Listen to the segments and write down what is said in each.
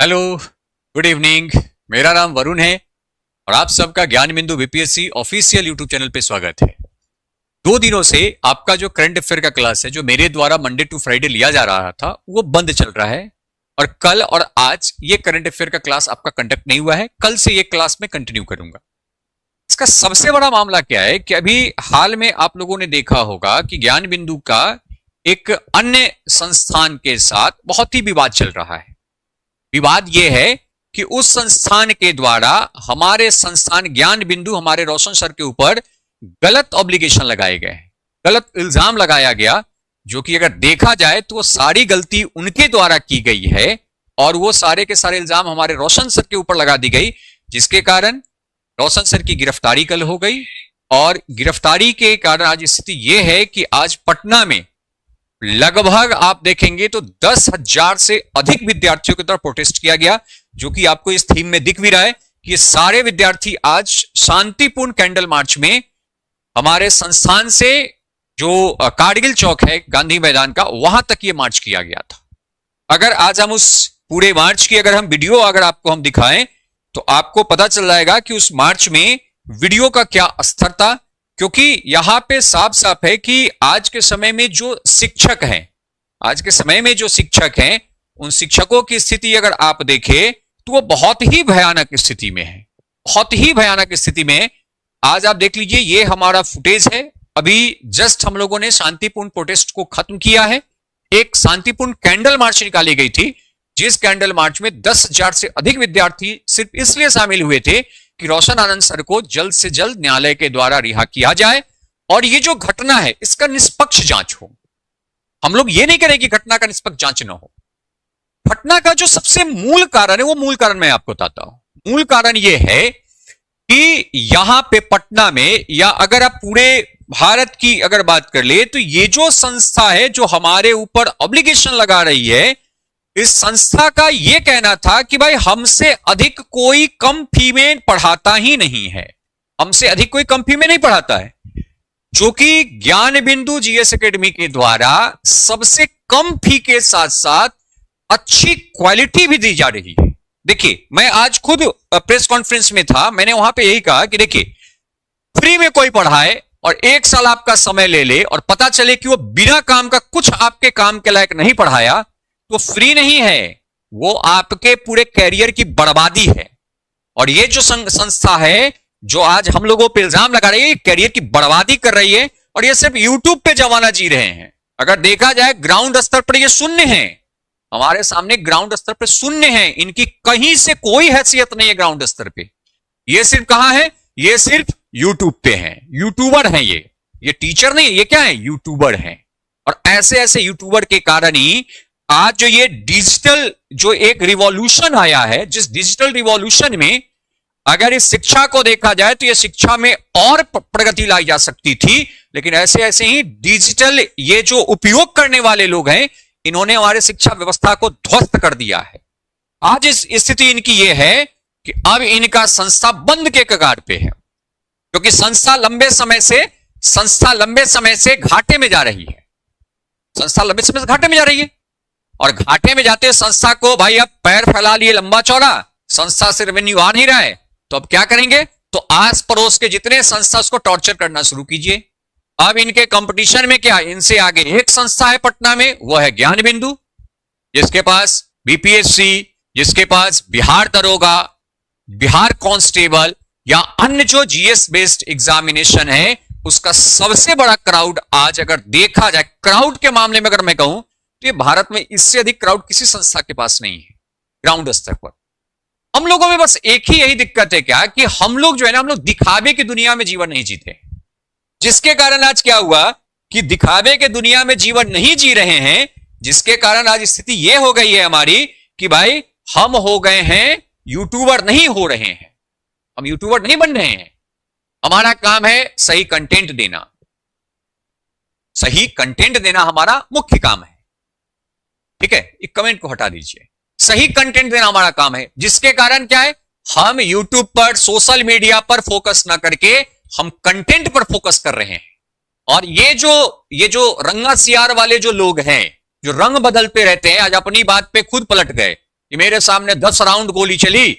Hello, good evening. मेरा नाम वरुण है और आप सबका ज्ञान बिंदु बीपीएससी ऑफिशियल यूट्यूब चैनल पे स्वागत है। 2 दिनों से आपका जो करंट अफेयर का क्लास है, जो मेरे द्वारा मंडे टू फ्राइडे लिया जा रहा था, वो बंद चल रहा है और कल और आज ये करंट अफेयर का क्लास आपका कंडक्ट नहीं हुआ है। कल से ये क्लास में कंटिन्यू करूंगा। इसका सबसे बड़ा मामला क्या है कि अभी हाल में आप लोगों ने देखा होगा कि ज्ञान बिंदु का एक अन्य संस्थान के साथ बहुत ही विवाद चल रहा है। विवाद यह है कि उस संस्थान के द्वारा हमारे संस्थान ज्ञान बिंदु, हमारे रोशन सर के ऊपर गलत ऑब्लिगेशन लगाए गए, गलत इल्जाम लगाया गया, जो कि अगर देखा जाए तो वो सारी गलती उनके द्वारा की गई है और वो सारे के सारे इल्जाम हमारे रोशन सर के ऊपर लगा दी गई, जिसके कारण रोशन सर की गिरफ्तारी कल हो गई। और गिरफ्तारी के कारण आज स्थिति यह है कि आज पटना में लगभग आप देखेंगे तो 10,000 से अधिक विद्यार्थियों की तरफ प्रोटेस्ट किया गया, जो कि आपको इस थीम में दिख भी रहा है कि ये सारे विद्यार्थी आज शांतिपूर्ण कैंडल मार्च में हमारे संस्थान से जो कारगिल चौक है गांधी मैदान का, वहां तक ये मार्च किया गया था। अगर आज हम उस पूरे मार्च की अगर हम वीडियो अगर आपको हम दिखाएं तो आपको पता चल जाएगा कि उस मार्च में वीडियो का क्या स्तर था, क्योंकि यहां पे साफ साफ है कि आज के समय में जो शिक्षक हैं, आज के समय में जो शिक्षक हैं, उन शिक्षकों की स्थिति अगर आप देखें तो वो बहुत ही भयानक स्थिति में है, बहुत ही भयानक स्थिति में। आज आप देख लीजिए, ये हमारा फुटेज है। अभी जस्ट हम लोगों ने शांतिपूर्ण प्रोटेस्ट को खत्म किया है। एक शांतिपूर्ण कैंडल मार्च निकाली गई थी, जिस कैंडल मार्च में 10,000 से अधिक विद्यार्थी सिर्फ इसलिए शामिल हुए थे कि रोशन आनंद सर को जल्द से जल्द न्यायालय के द्वारा रिहा किया जाए और ये जो घटना है इसका निष्पक्ष जांच हो। हम लोग ये नहीं करें कि घटना का निष्पक्ष जांच न हो। घटना का जो सबसे मूल कारण है, वो मूल कारण मैं आपको बताता हूं। मूल कारण ये है कि यहां पे पटना में, या अगर आप पूरे भारत की अगर बात कर ले, तो ये जो संस्था है जो हमारे ऊपर ऑब्लिगेशन लगा रही है, इस संस्था का यह कहना था कि भाई हमसे अधिक कोई कम फी में पढ़ाता ही नहीं है, हमसे अधिक कोई कम फी में नहीं पढ़ाता है, जो कि ज्ञान बिंदु जीएस एकेडमी के द्वारा सबसे कम फी के साथ साथ अच्छी क्वालिटी भी दी जा रही है। देखिए, मैं आज खुद प्रेस कॉन्फ्रेंस में था, मैंने वहां पे यही कहा कि देखिए, फ्री में कोई पढ़ाए और 1 साल आपका समय ले ले और पता चले कि वो बिना काम का, कुछ आपके काम के लायक नहीं पढ़ाया, तो फ्री नहीं है, वो आपके पूरे कैरियर की बर्बादी है। और ये जो संस्था है जो आज हम लोगों पे इल्जाम लगा रही है, कैरियर की बर्बादी कर रही है, और ये सिर्फ यूट्यूब पे जमाना जी रहे हैं। अगर देखा जाए ग्राउंड स्तर पर ये शून्य है, हमारे सामने ग्राउंड स्तर पर शून्य है, इनकी कहीं से कोई हैसियत नहीं है ग्राउंड स्तर पे। ये सिर्फ कहां है? ये सिर्फ यूट्यूब पे है, यूट्यूबर है ये टीचर नहीं, ये क्या है? यूट्यूबर है। और ऐसे ऐसे यूट्यूबर के कारण ही आज जो ये डिजिटल जो एक रिवॉल्यूशन आया है, जिस डिजिटल रिवॉल्यूशन में अगर इस शिक्षा को देखा जाए तो ये शिक्षा में और प्रगति लाई जा सकती थी, लेकिन ऐसे ऐसे ही डिजिटल ये जो उपयोग करने वाले लोग हैं, इन्होंने हमारे शिक्षा व्यवस्था को ध्वस्त कर दिया है। आज इस स्थिति इनकी ये है कि अब इनका संस्था बंद के कगार पे है, क्योंकि संस्था लंबे समय से घाटे में जा रही है। संस्था लंबे समय से घाटे में जा रही है, और घाटे में जाते संस्था को भाई अब पैर फैला लिए लंबा चौड़ा, संस्था से रेवेन्यू आ नहीं रहा है, तो अब क्या करेंगे? तो आस पड़ोस के जितने संस्था उसको टॉर्चर करना शुरू कीजिए। अब इनके कंपटीशन में क्या, इनसे आगे एक संस्था है पटना में, वो है ज्ञान बिंदु, जिसके पास बीपीएससी, जिसके पास बिहार दरोगा, बिहार कांस्टेबल या अन्य जो जीएस बेस्ड एग्जामिनेशन है, उसका सबसे बड़ा क्राउड आज अगर देखा जाए, क्राउड के मामले में अगर मैं कहूं तो ये भारत में इससे अधिक क्राउड किसी संस्था के पास नहीं है ग्राउंड स्तर पर। हम लोगों में बस एक ही यही दिक्कत है क्या, कि हम लोग जो है ना, हम लोग दिखावे की दुनिया में जीवन नहीं जीते, जिसके कारण आज क्या हुआ कि दिखावे के दुनिया में जीवन नहीं जी रहे हैं, जिसके कारण आज स्थिति यह हो गई है हमारी कि भाई हम हो गए हैं यूट्यूबर, नहीं हो रहे हैं, हम यूट्यूबर नहीं बन रहे हैं। हमारा काम है सही कंटेंट देना, सही कंटेंट देना हमारा मुख्य काम है। ठीक है, एक कमेंट को हटा दीजिए, सही कंटेंट देना हमारा काम है, जिसके कारण क्या है, हम यूट्यूब पर, सोशल मीडिया पर फोकस ना करके हम कंटेंट पर फोकस कर रहे हैं। और ये जो रंगा सियार वाले जो लोग हैं, जो रंग बदलते रहते हैं, आज अपनी बात पे खुद पलट गए। कि मेरे सामने 10 राउंड गोली चली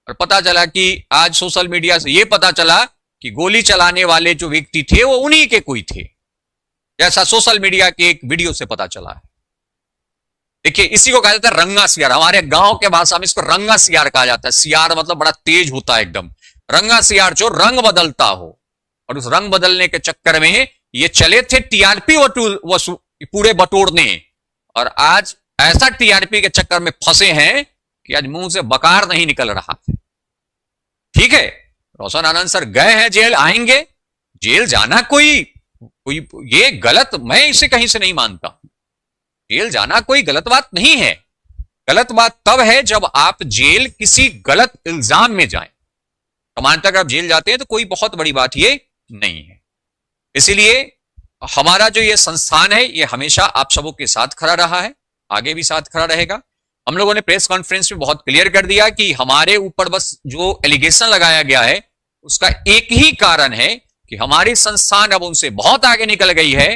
और पता चला कि आज सोशल मीडिया से यह पता चला कि गोली चलाने वाले जो व्यक्ति थे वो उन्हीं के कोई थे, जैसा सोशल मीडिया के एक वीडियो से पता चला है। देखिए, इसी को कहा जाता है रंगा सियार। हमारे गांव के भाषा में इसको रंगा सियार कहा जाता है। सियार मतलब बड़ा तेज होता है एकदम। रंगा सियार जो रंग बदलता हो, और उस रंग बदलने के चक्कर में ये चले थे टीआरपी पूरे बटोरने, और आज ऐसा टीआरपी के चक्कर में फंसे हैं कि आज मुंह से बकार नहीं निकल रहा है। ठीक है, रोशन आनंद सर गए हैं जेल, आएंगे। जेल जाना कोई ये गलत, मैं इसे कहीं से नहीं मानता। जेल जाना कोई गलत बात नहीं है। गलत बात तब है जब आप जेल किसी गलत इल्जाम में जाएं। समानता अगर आप जेल जाते हैं तो कोई बहुत बड़ी बात ये नहीं है। इसीलिए हमारा जो ये संस्थान है ये हमेशा आप सबों के साथ खड़ा रहा है, आगे भी साथ खड़ा रहेगा। हम लोगों ने प्रेस कॉन्फ्रेंस में बहुत क्लियर कर दिया कि हमारे ऊपर बस जो एलिगेशन लगाया गया है उसका एक ही कारण है कि हमारी संस्थान अब उनसे बहुत आगे निकल गई है।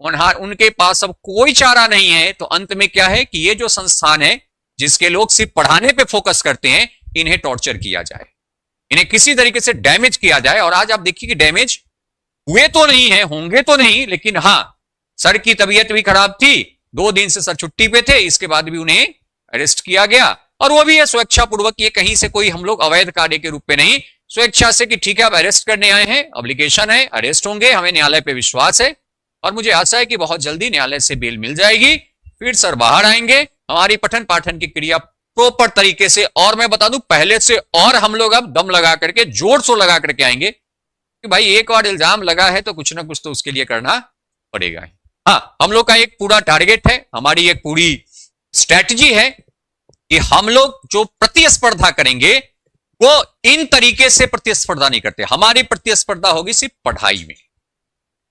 उनके पास अब कोई चारा नहीं है। तो अंत में क्या है कि ये जो संस्थान है जिसके लोग सिर्फ पढ़ाने पे फोकस करते हैं, इन्हें टॉर्चर किया जाए, इन्हें किसी तरीके से डैमेज किया जाए। और आज आप देखिए कि डैमेज हुए तो नहीं है, होंगे तो नहीं, लेकिन हां, सर की तबीयत भी खराब थी, 2 दिन से सर छुट्टी पे थे, इसके बाद भी उन्हें अरेस्ट किया गया। और वो भी है स्वेच्छा पूर्वक, ये कहीं से कोई हम लोग अवैध कार्य के रूप में नहीं, स्वेच्छा से कि ठीक है अब अरेस्ट करने आए हैं, एप्लीकेशन है, अरेस्ट होंगे, हमें न्यायालय पे विश्वास है और मुझे आशा है कि बहुत जल्दी न्यायालय से बेल मिल जाएगी, फिर सर बाहर आएंगे। हमारी पठन पाठन की क्रिया प्रॉपर तरीके से, और मैं बता दूं पहले से और हम लोग अब दम लगा करके, जोर शोर लगा करके आएंगे कि भाई एक और इल्जाम लगा है तो कुछ ना कुछ तो उसके लिए करना पड़ेगा। हाँ, हम लोग का एक पूरा टारगेट है, हमारी एक पूरी स्ट्रैटेजी है कि हम लोग जो प्रतिस्पर्धा करेंगे वो इन तरीके से प्रतिस्पर्धा नहीं करते। हमारी प्रतिस्पर्धा होगी सिर्फ पढ़ाई में।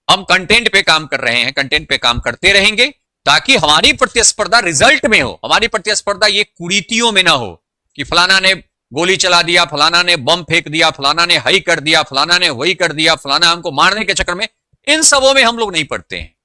हम कंटेंट पे काम कर रहे हैं, कंटेंट पे काम करते रहेंगे ताकि हमारी प्रतिस्पर्धा रिजल्ट में हो। हमारी प्रतिस्पर्धा ये कुरीतियों में ना हो कि फलाना ने गोली चला दिया, फलाना ने बम फेंक दिया, फलाना ने हई कर दिया, फलाना ने वही कर दिया, फलाना हमको मारने के चक्कर में, इन सबों में हम लोग नहीं पढ़ते हैं।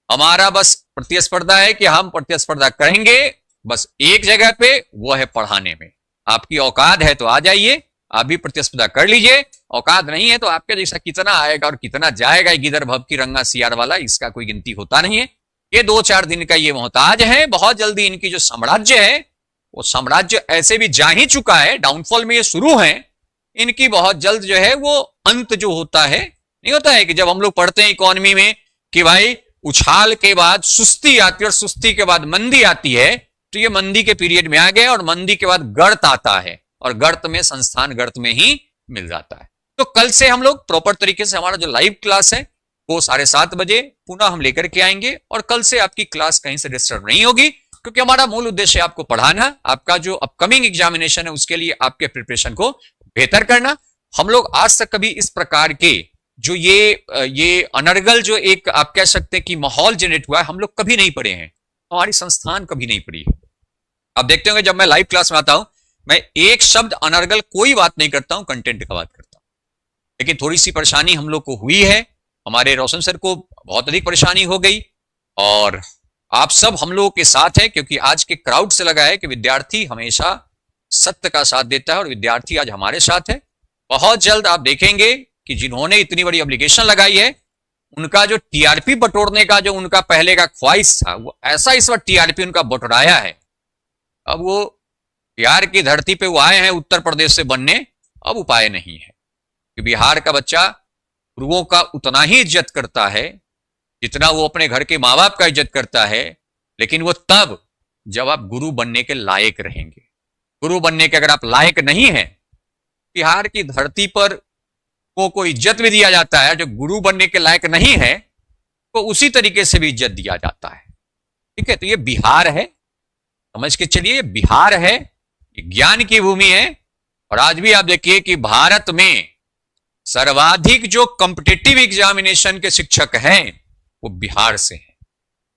हमारा बस प्रतिस्पर्धा है कि हम प्रतिस्पर्धा करेंगे बस एक जगह पे, वो है पढ़ाने में। आपकी औकात है तो आ जाइए, आप भी प्रतिस्पर्धा कर लीजिए। औकात नहीं है तो आपके जैसा कितना आएगा और कितना जाएगा, गिदर भव की रंगा सियार वाला, इसका कोई गिनती होता नहीं है। ये 2-4 दिन का ये मोहताज है, बहुत जल्दी इनकी जो साम्राज्य है वो साम्राज्य ऐसे भी जा ही चुका है, डाउनफॉल में ये शुरू है, इनकी बहुत जल्द जो है वो अंत जो होता है, नहीं होता है कि जब हम लोग पढ़ते हैं इकोनॉमी में कि भाई उछाल के बाद सुस्ती आती है और सुस्ती के बाद मंदी आती है, तो ये मंदी के पीरियड में आ गए और मंदी के बाद गर्त आता है और गर्त में संस्थान गर्त में ही मिल जाता है। तो कल से हम लोग प्रॉपर तरीके से हमारा जो लाइव क्लास है वो 7:30 बजे पुनः हम लेकर के आएंगे और कल से आपकी क्लास कहीं से डिस्टर्ब नहीं होगी, क्योंकि हमारा मूल उद्देश्य है आपको पढ़ाना, आपका जो अपकमिंग एग्जामिनेशन है उसके लिए आपके प्रिपरेशन को बेहतर करना। हम लोग आज तक कभी इस प्रकार के जो ये अनर्गल जो एक आप कह सकते हैं कि माहौल जनरेट हुआ है, हम लोग कभी नहीं पढ़े हैं, हमारी संस्थान कभी नहीं पढ़ी है। आप देखते होंगे जब मैं लाइव क्लास में आता हूं, मैं एक शब्द अनर्गल कोई बात नहीं करता हूं, कंटेंट का बात करता हूं। लेकिन थोड़ी सी परेशानी हम लोग को हुई है, हमारे रोशन सर को बहुत अधिक परेशानी हो गई और आप सब हम लोगों के साथ हैं, क्योंकि आज के क्राउड से लगा है कि विद्यार्थी हमेशा सत्य का साथ देता है और विद्यार्थी आज हमारे साथ है। बहुत जल्द आप देखेंगे कि जिन्होंने इतनी बड़ी एप्लीकेशन लगाई है उनका जो टीआरपी बटोरने का जो उनका पहले का ख्वाहिश था, वो ऐसा इस वक्त टीआरपी उनका बटोराया है। अब वो बिहार की धरती पे वो आए हैं उत्तर प्रदेश से बनने, अब उपाय नहीं है कि बिहार का बच्चा गुरुओं का उतना ही इज्जत करता है जितना वो अपने घर के माँ बाप का इज्जत करता है, लेकिन वो तब जब आप गुरु बनने के लायक रहेंगे। गुरु बनने के अगर आप लायक नहीं हैं, बिहार की धरती पर को इज्जत भी दिया जाता है, जो गुरु बनने के लायक नहीं है तो उसी तरीके से भी इज्जत दिया जाता है। ठीक है, तो ये बिहार है, समझ के चलिए, ये बिहार है, ये ज्ञान की भूमि है। और आज भी आप देखिए कि भारत में सर्वाधिक जो कॉम्पिटिटिव एग्जामिनेशन के शिक्षक हैं वो बिहार से हैं।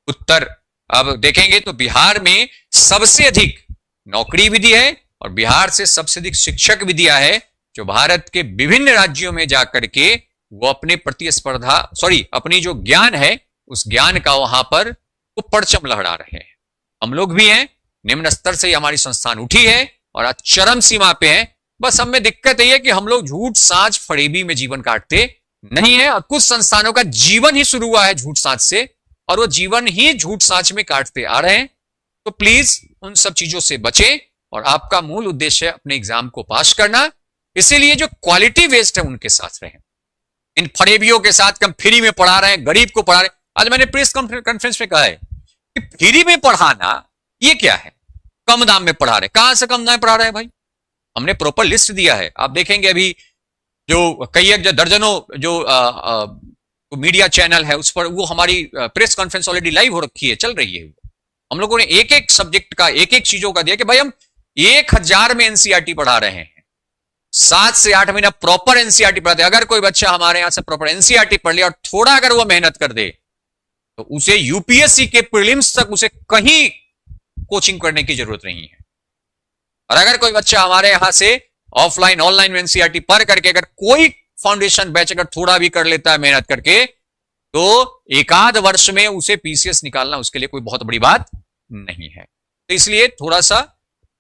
उत्तर अब देखेंगे तो बिहार में सबसे अधिक नौकरी भी दी है और बिहार से सबसे अधिक शिक्षक भी दिया है, जो भारत के विभिन्न राज्यों में जाकर के वो अपने प्रतिस्पर्धा अपनी जो ज्ञान है उस ज्ञान का वहां पर वो परचम लहरा रहे हैं। हम लोग भी हैं, निम्न स्तर से हमारी संस्थान उठी है और आज चरम सीमा पे है। बस हमें दिक्कत यह है कि हम लोग झूठ साज फरेबी में जीवन काटते नहीं है, और कुछ संस्थानों का जीवन ही शुरू हुआ है झूठ साज से, और वो जीवन ही झूठ साज में काटते आ रहे हैं। तो प्लीज उन सब चीजों से बचें, और आपका मूल उद्देश्य है अपने एग्जाम को पास करना। इसीलिए जो क्वालिटी वेस्ट है उनके साथ रहें। इन फरेबियों के साथ हम फ्री में पढ़ा रहे हैं, गरीब को पढ़ा रहे हैं। आज मैंने प्रेस कॉन्फ्रेंस में कहा है कि फ्री में पढ़ाना ये क्या है, कम दाम में पढ़ा रहे। कहां से कम दाम में पढ़ा रहे हैं भाई? हमने प्रॉपर लिस्ट दिया है। आप देखेंगे अभी जो कई जो दर्जनों जो मीडिया चैनल है उस पर वो हमारी प्रेस कॉन्फ्रेंस ऑलरेडी लाइव हो रखी है, चल रही है। हम लोगों ने एक एक सब्जेक्ट का एक एक चीजों का दिया कि भाई हम 1000 में एनसीईआरटी पढ़ा रहे हैं, 7 से 8 महीना प्रॉपर एनसीईआरटी पढ़ाते हैं। अगर कोई बच्चा हमारे यहां से प्रॉपर एनसीईआरटी पढ़ लिया और थोड़ा अगर वो मेहनत कर दे तो उसे यूपीएससी के प्रीलिम्स तक उसे कहीं कोचिंग करने की जरूरत नहीं है। और अगर कोई बच्चा हमारे यहां से ऑफलाइन ऑनलाइन में एनसीईआरटी पढ़ करके अगर कोई फाउंडेशन बैच अगर थोड़ा भी कर लेता है मेहनत करके, तो एकाध वर्ष में उसे पीसीएस निकालना उसके लिए कोई बहुत बड़ी बात नहीं है। तो इसलिए थोड़ा सा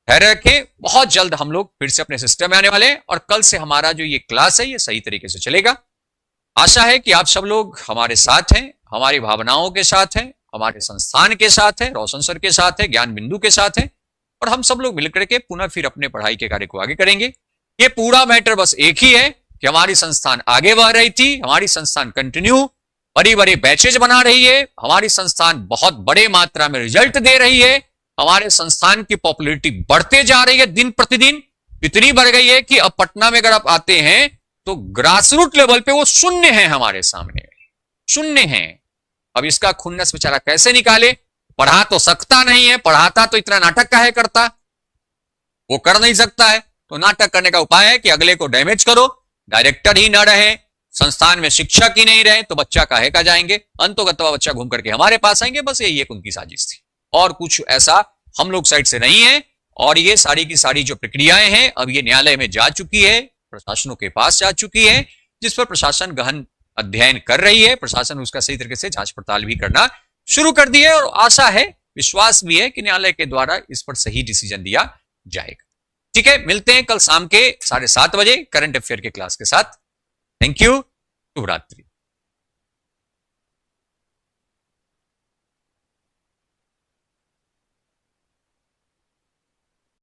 धैर्य रखें। बहुत जल्द हम लोग फिर से अपने सिस्टम में आने वाले हैं, और कल से हमारा जो ये क्लास है ये सही तरीके से चलेगा। आशा है कि आप सब लोग हमारे साथ हैं, हमारी भावनाओं के साथ हैं, हमारे संस्थान के साथ हैं, रोशन सर के साथ है, ज्ञान बिंदु के साथ हैं, और हम सब लोग मिलकर के पुनः फिर अपने पढ़ाई के कार्य को आगे करेंगे। ये पूरा मैटर बस एक ही है कि हमारी संस्थान आगे बढ़ रही थी, हमारी संस्थान कंटिन्यू बड़ी बड़ी बैचेज बना रही है, हमारी संस्थान बहुत बड़े मात्रा में रिजल्ट दे रही है, हमारे संस्थान की पॉपुलैरिटी बढ़ते जा रही है दिन प्रतिदिन। इतनी बढ़ गई है कि अब पटना में अगर आप आते हैं तो ग्रासरूट लेवल पे वो शून्य है, हमारे सामने शून्य है। अब इसका खुन्नस बेचारा कैसे निकाले? पढ़ा तो सकता नहीं है, पढ़ाता तो इतना नाटक काहे करता? वो कर नहीं सकता है, तो नाटक करने का उपाय है कि अगले को डैमेज करो, डायरेक्टर ही ना रहे, संस्थान में शिक्षक ही नहीं रहे, तो बच्चा काहे का जाएंगे? अंतोगत्वा बच्चा घूम करके हमारे पास आएंगे। बस यही एक उनकी साजिश थी, और कुछ ऐसा हम लोग साइड से नहीं है। और ये सारी की सारी जो प्रक्रियाएं हैं अब ये न्यायालय में जा चुकी है, प्रशासनों के पास जा चुकी है, जिस पर प्रशासन गहन अध्ययन कर रही है। प्रशासन उसका सही तरीके से जांच पड़ताल भी करना शुरू कर दी है, और आशा है, विश्वास भी है कि न्यायालय के द्वारा इस पर सही डिसीजन दिया जाएगा। ठीक है, मिलते हैं कल शाम के 7:30 बजे करंट अफेयर के क्लास के साथ। थैंक यू, शुभ रात्रि।